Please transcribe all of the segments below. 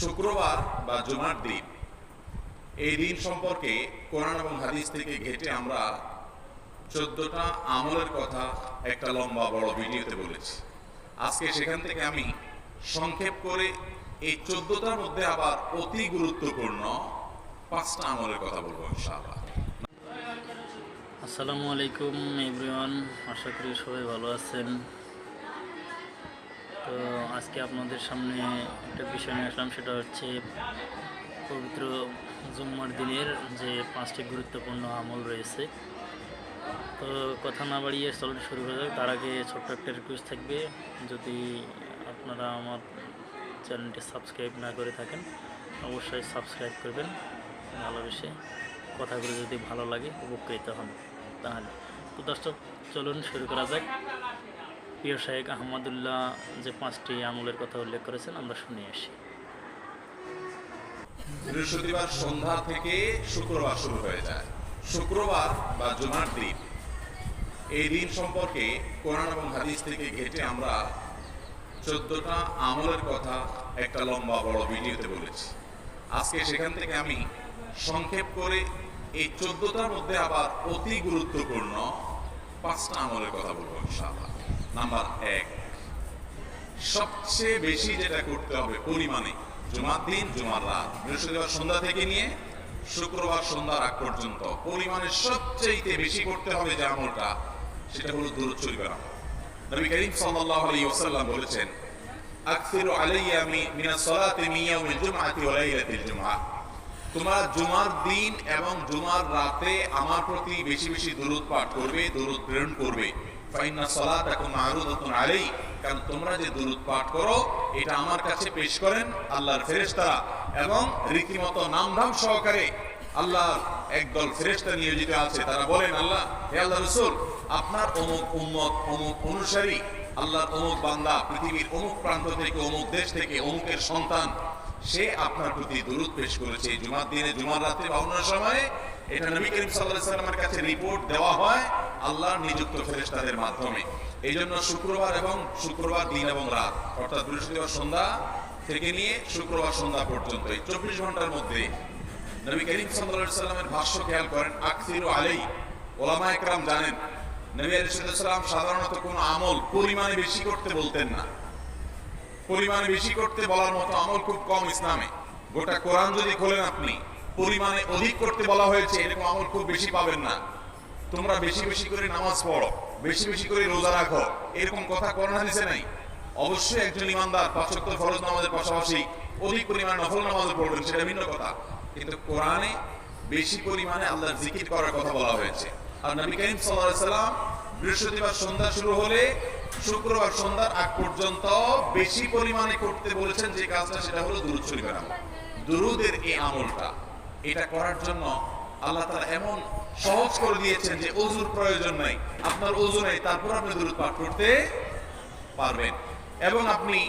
শুক্রবার বা জুমার দিন, এই দিন সম্পর্কে কোরআন এবং হাদিস থেকে ঘেঁটে আমরা 14টা আমলের কথা একটা লম্বা বড় ভিডিওতে বলেছি। আজকে সেখান থেকে আমি সংক্ষেপ করে এই 14টার মধ্যে আবার অতি গুরুত্বপূর্ণ 5টা আমলের কথা বলবো ইনশাআল্লাহ। আসসালামু আলাইকুম এভরিওয়ান, আশা করি সবাই ভালো আছেন। তো আজকে আপনাদের সামনে একটা বিষয় নিয়ে আসলাম, সেটা হচ্ছে পবিত্র জুম্মার দিনের যে 5টি গুরুত্বপূর্ণ আমল রয়েছে। তো কথা না বাড়িয়ে চলুন শুরু করা যাক। তার আগে ছোট্ট একটা রিকোয়েস্ট থাকবে, যদি আপনারা আমার চ্যানেলটি সাবস্ক্রাইব না করে থাকেন অবশ্যই সাবস্ক্রাইব করবেন, ভালোবেসে। কথাগুলো যদি ভালো লাগে উপকৃত হন তাহলে। তো দর্শক, চলুন শুরু করা যাক। প্রিয় শাইখ আহমদুল্লাহ যে 5টি আমলের কথা উল্লেখ করেছেন আমরা শুনে আসি। বৃহস্পতিবার সন্ধ্যা থেকে শুক্রবার শুরু হয়ে যায়। শুক্রবার বা জুমার দিন, এই দিন সম্পর্কে কোরআন এবং হাদিস থেকে ঘেঁটে আমরা 14টা আমলের কথা একটা লম্বা বড় ভিডিওতে বলেছি। আজকে সেখান থেকে আমি সংক্ষেপ করে এই 14টার মধ্যে আবার অতি গুরুত্বপূর্ণ 5টা আমলের কথা বলবো ইনশাআল্লাহ। নাম্বার 1, সবচেয়ে বেশি যেটা করতে হবে পরিমাণে, জুমার দিন জুমার রাত, বৃহস্পতিবার সন্ধ্যা থেকে নিয়ে শুক্রবার সন্ধ্যার আগ পর্যন্ত পরিমাণে সবচেয়ে বেশি করতে হবে যে আমলটা, সেটা হলো দুরূদ শরীফের আমল। নবী করিম সাল্লাল্লাহু আলাইহি ওয়াসাল্লাম বলেছেন, আকসিরু আলাইয়া মিনাস সালাতি মিন ইয়াউমিল জুমআতি ওয়া লাইলাতিল জুমআহ, তোমরা জুমার দিন এবং জুমার রাতে আমার প্রতি বেশি বেশি দুরূদ পাঠ করবে, দুরূদ প্রেরণ করবে। ফাইন্না সালাতাকুম মা'রুদাতুন আলাই, কারণ তোমরা যে দুরূদ পাঠ করো এটা আমার কাছে পেশ করেন আল্লাহর ফেরেশতারা, এবং রীতিমতো নামধাম সহকারে আল্লাহর একদল ফেরেশতা নিয়োজিত আছে। তারা বলেন, আল্লাহ, হে আল্লাহর রাসূল, আপনার অমুক উম্মত, অমুক অনুসারী, আল্লাহর অমুক বান্দা পৃথিবীর অমুক প্রান্ত থেকে, অমুক দেশ থেকে, অমুকের সন্তান, সে আপনার প্রতি দুরূদ পেশ করেছে জুমার দিনে, জুমার রাতে বা অন্য সময়ে। এটা নবী করিম সাল্লাল্লাহু আলাইহি ওয়াসাল্লামের কাছে রিপোর্ট দেওয়া হয় আল্লাহর নিযুক্ত ফেরেশতাদের মাধ্যমে। এই জন্য শুক্রবার দিন এবং রাত, অর্থাৎ বৃহস্পতিবার সন্ধ্যা থেকে নিয়ে শুক্রবার সন্ধ্যা পর্যন্ত এই 24 ঘন্টার মধ্যে নবী করিম সাল্লাল্লাহু আলাইহি ওয়াসাল্লামের ভাষ্য খেয়াল করেন, আকসিরু আলাই। ওলামায়ে কেরাম জানেন, নবী আলাইহিস সালাম সাধারণত কোনো আমল পরিমাণে বেশি করতে বলতেন না। পরিমাণে বেশি করতে বলার মতো আমল খুব কম ইসলামে। গোটা কোরআন যদি খোলেন আপনি, পরিমাণে অধিক করতে বলা হয়েছে এরকম আমল খুব বেশি পাবেন না। তোমরা বেশি বেশি করে নামাজ পড়ো, বেশি বেশি করে রোজা রাখো, এরকম কথা কোরআন হাদিসে নাই। অবশ্যই একজন ইমানদার 5 ওয়াক্ত ফরজ নামাজের পাশাপাশি অধিক পরিমাণে নফল নামাজও পড়বেন, সেটা ভিন্ন কথা। কিন্তু কোরআনে বেশি পরিমাণে আল্লাহর জিকির করার কথা বলা হয়েছে। আর নবী করিম সাল্লাল্লাহু আলাইহি ওয়াসাল্লাম বৃহস্পতিবার সন্ধ্যা শুরু হলে শুক্রবার সন্ধ্যার আগ পর্যন্ত বেশি পরিমাণে করতে বলেছেন যে কাজটা, সেটা হলো দুরূদ শরীফের আমল। দুরূদের এই আমলটা, এটা করার জন্য আল্লাহ তাআলা এমন সহজ করে দিয়েছেন যে ওযুর প্রয়োজন নাই। আপনার ওযু নাই, তারপর আপনি দুরূদ পাঠ করতে পারবেন। এবং আপনি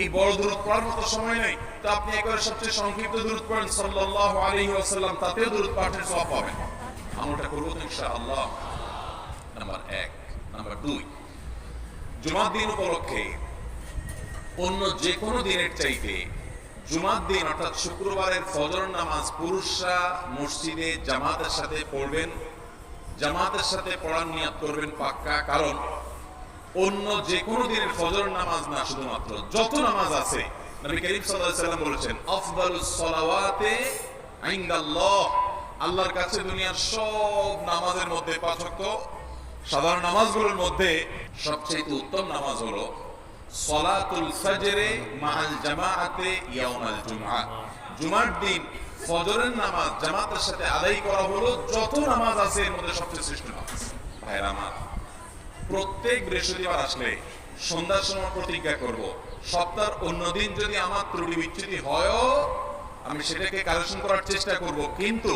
এই বড় দুরূদ পড়ার মতো সময় নেই, তো আপনি একবারে সবচেয়ে সংক্ষিপ্ত দুরূদ পড়েন সাল্লাল্লাহু আলাইহি ওয়াসাল্লাম, তাতেও দুরূদ পাঠের সওয়াব পাবেন। আমলটা করব তো ইনশাআল্লাহ। নাম্বার 1। নাম্বার 2, জুমার দিন উপলক্ষে অন্য যে কোনো দিনের চাইতে জুমার দিন অর্থাৎ শুক্রবারের ফজর নামাজ পুরুষরা মসজিদে জামাতের সাথে পড়বেন। জামাতের সাথে পড়ার নিয়ত করবেন পাক্কা, কারণ অন্য যে কোনো দিনের ফজর নামাজ না, শুধুমাত্র যত নামাজ আছে, নবী করিম সাল্লাল্লাহু আলাইহি ওয়াসাল্লাম বলেছেন, আফদালুস সালাওয়াতে ইনদাল্লাহ, আল্লাহর কাছে দুনিয়ার সব নামাজের মধ্যে 5 ওয়াক্ত সাধারণ নামাজগুলোর মধ্যে সবচেয়ে উত্তম নামাজ হলো সালাতুল ফজরে মাআল জামাআতে ইয়াউমাল জুমআহ, জুমার দিন ফজরের নামাজ জামাতের সাথে আদায় করা হলো যত নামাজ আছে এর মধ্যে সবচেয়ে শ্রেষ্ঠ নামাজ। ভাইরা আমার, প্রত্যেক বৃহস্পতিবার আসলে সন্ধ্যার সময় প্রতিজ্ঞা করব, সপ্তাহের অন্য দিন যদি আমার ত্রুটি বিচ্যুতি হয়ও আমি সেটাকে কারেকশন করার চেষ্টা করব, কিন্তু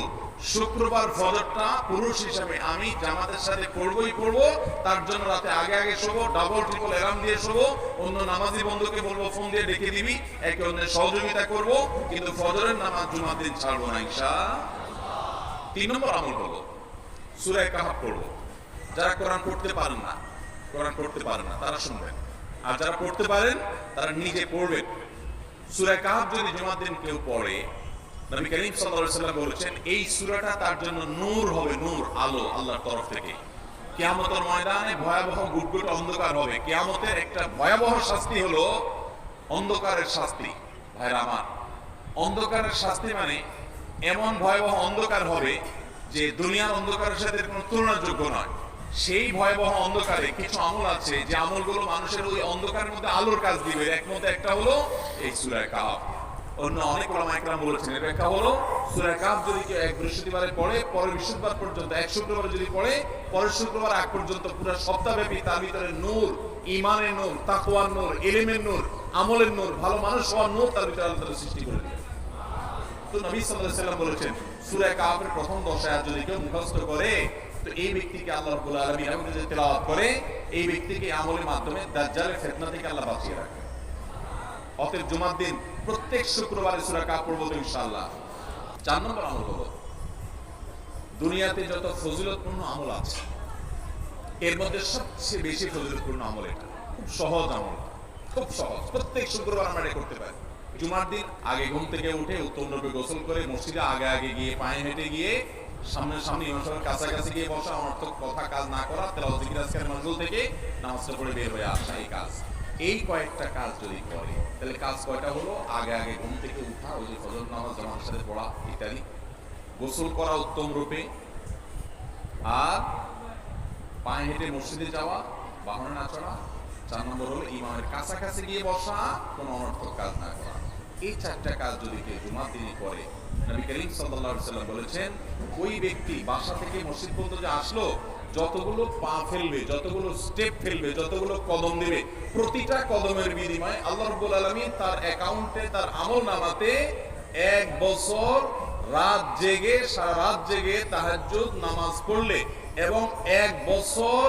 শুক্রবার ফজরটা পুরুষ হিসাবে আমি জামাতের সাথে পড়বই পড়বো। তার জন্য রাতে আগে আগে শোবো, ডাবল ট্রিপল অ্যালার্ম দিয়ে শোবো, অন্য নামাজি বন্ধুকে বলবো ফোন দিয়ে ডেকে দিবি, একে অন্যের সহযোগিতা করব, কিন্তু ফজরের নামাজ জুমার দিন ছাড়বো না ইনশাআল্লাহ। 3 নম্বর আমল হলো সূরা কাহফ পড়বো। যারা কোরআন পড়তে পারেন না তারা শুনবেন, আর যারা পড়তে পারেন তারা নিজে পড়বেন। সূরা কাহফ যদি জুমার দিন কেউ পড়ে, নবী করিম সাল্লাল্লাহু আলাইহি ওয়াসাল্লাম বলেছেন এই সূরাটা তার জন্য নূর হবে, নূর, আলো আল্লাহর তরফ থেকে। কিয়ামতের ময়দানে ভয়াবহ গুটগুট অন্ধকার হবে। কিয়ামতের একটা ভয়াবহ শাস্তি হলো অন্ধকারের শাস্তি। ভাইরা আমার, অন্ধকারের শাস্তি মানে এমন ভয়াবহ অন্ধকার হবে যে দুনিয়ার অন্ধকারের সাথে কোনো তুলনাযোগ্য নয়। সেই ভয়াবহ অন্ধকারে কিছু আমল আছে যে আমলগুলো মানুষের ওই অন্ধকারের মধ্যে আলোর কাজ দিবে। এর মধ্যে একটা হলো এই সূরা কাহফ। অন্য অনেক ওলামা একরাম বলেছেন এর ব্যাখ্যা হলো সূরা কাহফ যদি কেউ এক বৃহস্পতিবারে পড়ে, পরের বৃহস্পতিবার পর্যন্ত, এক শুক্রবারে যদি পড়ে, পরের শুক্রবার আগ পর্যন্ত পুরো সপ্তাহব্যাপী তার ভিতরে নূর, ঈমানের নূর, তাকওয়ার নূর, ইলমের নূর, আমলের নূর, ভালো মানুষ হওয়ার নূর তার ভিতরে আল্লাহ তাআলা সৃষ্টি করে দিবেন। তো নবী সাল্লাল্লাহু আলাইহি ওয়াসাল্লাম বলেছেন সূরা কাহফের প্রথম 10 আয়াত যদি কেউ মুখস্থ করে, তো এই ব্যক্তিকে আল্লাহ রাব্বুল আলামিন এবং যদি তেলাওয়াত করে, এই ব্যক্তিকে আমলের মাধ্যমে দাজ্জালের ফিতনা থেকে আল্লাহ বাঁচিয়ে রাখবে। অতএব জুমার দিন প্রত্যেক শুক্রবারে সূরা কাহফ পড়ব তো ইনশাআল্লাহ। 4 নম্বর আমল হলো দুনিয়াতে যত ফজিলতপূর্ণ আমল আছে এর মধ্যে সবচেয়ে বেশি ফজিলতপূর্ণ আমল এটা। খুব সহজ আমল, খুব সহজ, প্রত্যেক শুক্রবার আমরা এটা করতে পারি। জুমার দিন আগে ঘুম থেকে উঠে উত্তম রূপে গোসল করে মসজিদে আগে আগে গিয়ে পায়ে হেঁটে গিয়ে সামনে ইমামের কাছাকাছি গিয়ে বসা, অনর্থক কথা কাজ না করা, তেলাওয়াত জিকির আজকারের মানজুল থেকে নামাজটা পড়ে বের হয়ে আসা, এই কাজ। এই কয়েকটা কাজ যদি করে তাহলে কাজ কয়টা হলো? আগে আগে ঘুম থেকে উঠা, ওই যে ফজর নামাজ জামাতের সাথে পড়া ইত্যাদি, গোসল করা উত্তম রূপে, আর পায়ে হেঁটে মসজিদে যাওয়া, বাহনে না চড়া। 4 নম্বর হলো ইমামের কাছাকাছি গিয়ে বসা, কোনো অনর্থক কাজ না করা। এই 4টা কাজ যদি কেউ জুমার দিনে করে, নবী করিম সাল্লাল্লাহু আলাইহি ওয়াসাল্লাম বলেছেন ওই ব্যক্তি বাসা থেকে মসজিদ পর্যন্ত যে আসলো, যতগুলো পা ফেলবে, যতগুলো স্টেপ ফেলবে, যতগুলো কদম দিবে, প্রতিটা কদমের বিনিময়ে আল্লাহ রাব্বুল আলামিন তার অ্যাকাউন্টে, তার আমলনামাতে 1 বছর রাত জেগে, সারা রাত জেগে তাহাজ্জুদ নামাজ পড়লে এবং 1 বছর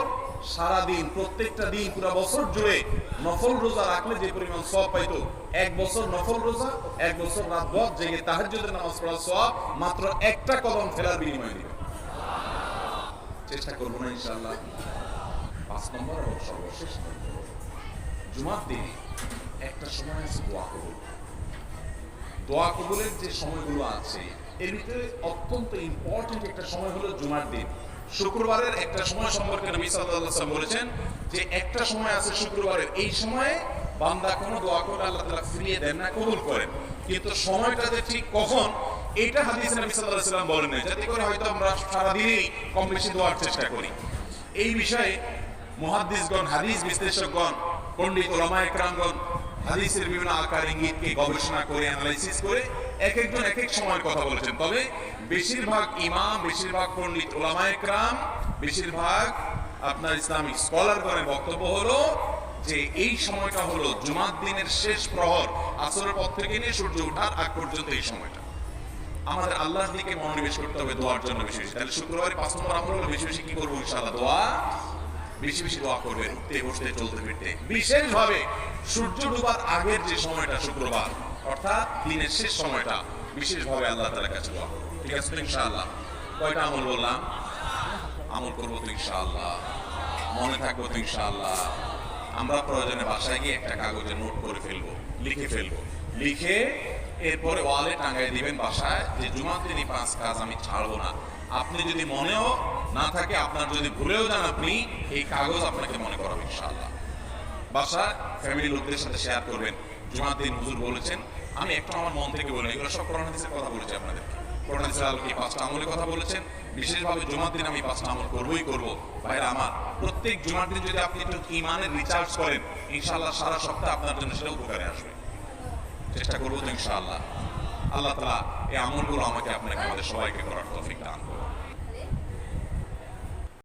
সারা দিন, প্রত্যেকটা দিন পুরো বছর জুড়ে নফল রোজা রাখলে যে পরিমাণ সওয়াব পাইতো, 1 বছর নফল রোজা, 1 বছর রাত ভর জেগে তাহাজ্জুদের নামাজ পড়ার সওয়াব মাত্র একটা কদম ফেলার বিনিময়ে দিবে। চেষ্টা করবো না ইনশাআল্লাহ। 5 নম্বর এবং সর্বশেষ নম্বর, জুমার দিনে একটা সময় আছে দোয়া কবুল। দোয়া কবুলের যে সময়গুলো আছে এর ভিতরে অত্যন্ত ইম্পর্টেন্ট একটা সময় হলো জুমার দিন। শুক্রবারের একটা সময় সম্পর্কে নবী সাল্লাল্লাহু আলাইহি ওয়াসাল্লাম বলেছেন যে একটা সময় আছে শুক্রবারের, এই সময়ে বান্দা কোনো দোয়া করে আল্লাহ তাআলা ফিরিয়ে দেন না, কবুল করেন। কিন্তু সময়টাতে ঠিক কখন এটা হাদিসে নবী সাল্লাল্লাহু আলাইহি ওয়াসাল্লাম বলেন না, যাতে করে হয়তো আমরা সারা দিনই কম বেশি দোয়ার চেষ্টা করি। এই বিষয়ে মুহাদ্দিসগণ, হাদিস বিশ্লেষকগণ, পণ্ডিত ওলামায়ে কেরামগণ হাদিসের বিভিন্ন আকার ইঙ্গিতকে গবেষণা করে, অ্যানালাইসিস করে এক একজন এক এক সময়ের কথা বলেছেন। তবে বেশিরভাগ ইমাম, বেশিরভাগ পণ্ডিত ওলামায়ে কেরাম, বেশিরভাগ আপনার ইসলামিক স্কলারগণের বক্তব্য হলো যে এই সময়টা হলো জুমার দিনের শেষ প্রহর, আসরের পর থেকে নিয়ে সূর্য ওঠার আগ পর্যন্ত এই সময়টা। আমাদের আল্লাহর দিকে মনোনিবেশ করতে হবে দোয়ার জন্য বেশি বেশি। তাহলে শুক্রবারে 5 নম্বর আমরা হলো বেশি বেশি কি করবো ইনশাআল্লাহ? দোয়া, বেশি বেশি দোয়া করবেন, উঠতে বসতে চলতে ফিরতে। বিশেষভাবে সূর্য ডোবার আগের যে সময়টা শুক্রবার, অর্থাৎ দিনের শেষ সময়টা, বিশেষভাবে আল্লাহ তাআলার কাছে দোয়া করব। ঠিক আছে তো ইনশাআল্লাহ? কয়টা আমল বললাম? আমল করবো তো ইনশাআল্লাহ, মনে থাকবো তো ইনশাআল্লাহ। আমরা প্রয়োজনে বাসায় গিয়ে একটা কাগজে নোট করে ফেলবো, লিখে ফেলবো, লিখে এরপরে ওয়ালে টাঙায় দিবেন বাসায় যে জুমার দিনই 5 কাজ আমি ছাড়বো না। আপনি যদি মনেও না থাকে, আপনার যদি ভুলেও যান, আপনি এই কাগজ আপনাকে মনে করাবেন ইনশাআল্লাহ। বাসায় ফ্যামিলি লোকদের সাথে শেয়ার করবেন। জুমার দিন হুজুর বলেছেন, আমি একটু আমার মন থেকে বলি, এগুলো সব কোরআন হাদিসের কথা বলেছি আপনাদেরকে। কোরআন হাদিসের আলোকে 5টা আমলের কথা বলেছেন। বিশেষভাবে জুমার দিন আমি 5টা আমল করবই করব। ভাইরা আমার, প্রত্যেক জুমার দিন যদি আপনি একটু ঈমানের রিচার্জ করেন, ইনশাআল্লাহ সারা সপ্তাহ আপনার জন্য সেটা উপকারে আসবে। চেষ্টা করবো তো ইনশাআল্লাহ। আল্লাহ তাআলা এই আমলগুলো আমাকে, আপনাকে, আমাদের সবাইকে করার তৌফিক দান করুন।